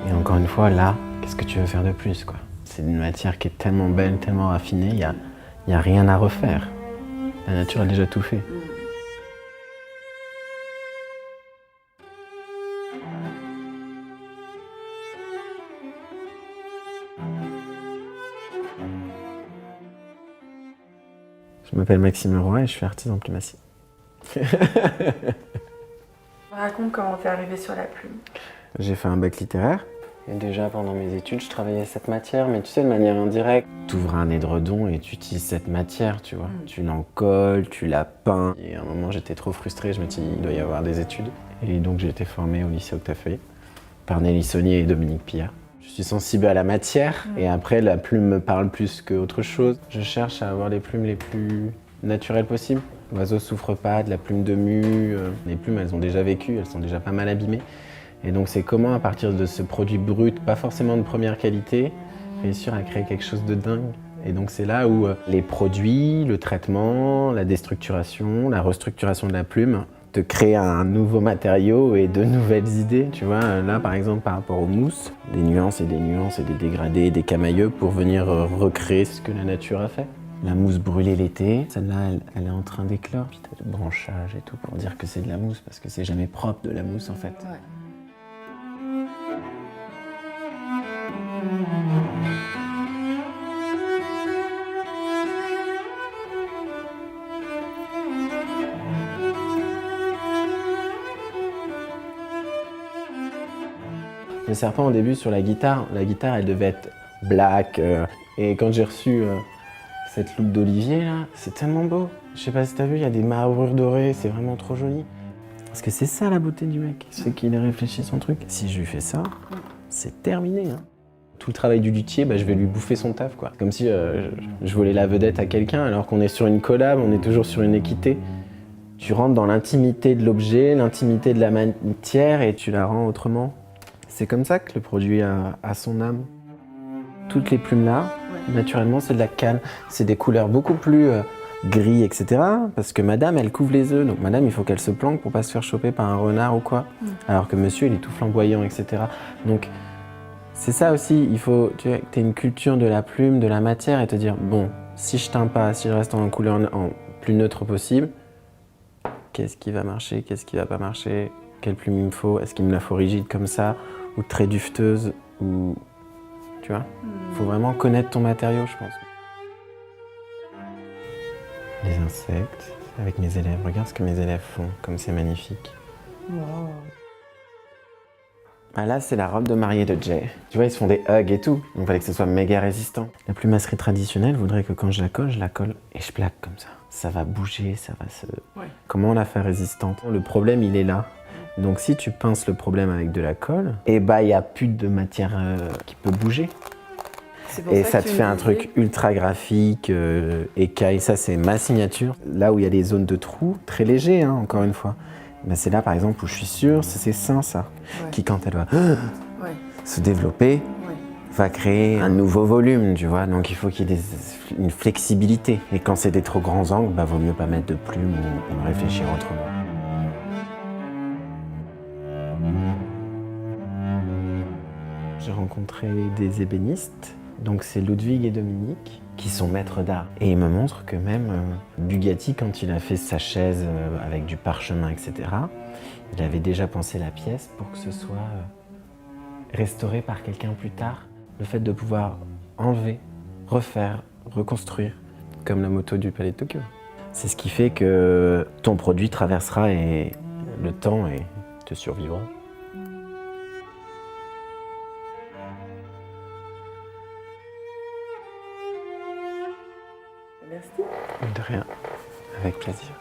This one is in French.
Et encore une fois, là, qu'est-ce que tu veux faire de plus, quoi? C'est une matière qui est tellement belle, tellement raffinée, y a rien à refaire. La nature a déjà tout fait. Je m'appelle Maxime Leroy et je suis artisan plumassier. Raconte comment t'es arrivé sur la plume. J'ai fait un bac littéraire. Et déjà pendant mes études, je travaillais cette matière, mais tu sais, de manière indirecte. Tu ouvres un édredon et tu utilises cette matière, tu vois. Tu l'encolles, tu la peins. Et à un moment, j'étais trop frustré, je me suis dit, il doit y avoir des études. Et donc, j'ai été formé au lycée Octafeuille par Nelly Saunier et Dominique Pillard. Je suis sensible à la matière et après, la plume me parle plus qu'autre chose. Je cherche à avoir les plumes les plus naturelles possibles. L'oiseau souffre pas de la plume de mue. Les plumes, elles ont déjà vécu, elles sont déjà pas mal abîmées. Et donc c'est comment, à partir de ce produit brut, pas forcément de première qualité, réussir à créer quelque chose de dingue. Et donc c'est là où les produits, le traitement, la déstructuration, la restructuration de la plume te créent un nouveau matériau et de nouvelles idées. Tu vois, là par exemple par rapport aux mousses, des nuances et des nuances et des dégradés, des camailleux pour venir recréer ce que la nature a fait. La mousse brûlée l'été, celle-là elle est en train d'éclore. Puis t'as le branchage et tout pour dire que c'est de la mousse parce que c'est jamais propre de la mousse en fait. Ouais. Le serpent au début sur la guitare elle devait être black. Et quand j'ai reçu cette loupe d'olivier là, c'est tellement beau. Je sais pas si t'as vu, il y a des marbrures dorées, c'est vraiment trop joli. Parce que c'est ça la beauté du mec, c'est qu'il a réfléchi son truc. Si je lui fais ça, c'est terminé. Hein. Tout le travail du luthier, je vais lui bouffer son taf quoi. Comme si je volais la vedette à quelqu'un alors qu'on est sur une collab, on est toujours sur une équité. Tu rentres dans l'intimité de l'objet, l'intimité de la matière et tu la rends autrement. C'est comme ça que le produit a son âme. Toutes les plumes là, naturellement, c'est de la canne. C'est des couleurs beaucoup plus gris, etc. Parce que madame, elle couvre les œufs. Donc madame, il faut qu'elle se planque pour pas se faire choper par un renard ou quoi. Alors que monsieur, il est tout flamboyant, etc. Donc c'est ça aussi, il faut que tu aies une culture de la plume, de la matière et te dire, bon, si je teins pas, si je reste en couleur en plus neutre possible, qu'est-ce qui va marcher, qu'est-ce qui va pas marcher, quelle plume il me faut, est-ce qu'il me la faut rigide comme ça, ou très dufteuse, ou... Tu vois, faut vraiment connaître ton matériau, je pense. Les insectes, avec mes élèves, regarde ce que mes élèves font, comme c'est magnifique. Wow. Ah là, c'est la robe de mariée de Jay. Tu vois, ils se font des hugs et tout, donc il fallait que ce soit méga résistant. La plumasserie traditionnelle voudrait que quand je la colle et je plaque comme ça. Ça va bouger, ça va se... Ouais. Comment la faire résistante? Le problème, il est là. Donc si tu pinces le problème avec de la colle, il n'y a plus de matière qui peut bouger. Et ça te fait un truc ultra graphique, écaille, ça c'est ma signature. Là où il y a des zones de trous, très léger, hein, encore une fois. C'est là par exemple où je suis sûr, c'est ces seins ça, qui quand elle va se développer, va créer un nouveau volume, tu vois. Donc il faut qu'il y ait une flexibilité. Et quand c'est des trop grands angles, vaut mieux pas mettre de plumes ou réfléchir autrement. J'ai rencontré des ébénistes, donc c'est Ludwig et Dominique, qui sont maîtres d'art. Et ils me montrent que même Bugatti, quand il a fait sa chaise avec du parchemin, etc., il avait déjà pensé la pièce pour que ce soit restauré par quelqu'un plus tard. Le fait de pouvoir enlever, refaire, reconstruire, comme la moto du Palais de Tokyo. C'est ce qui fait que ton produit traversera le temps et te survivra. Merci. De rien, avec plaisir.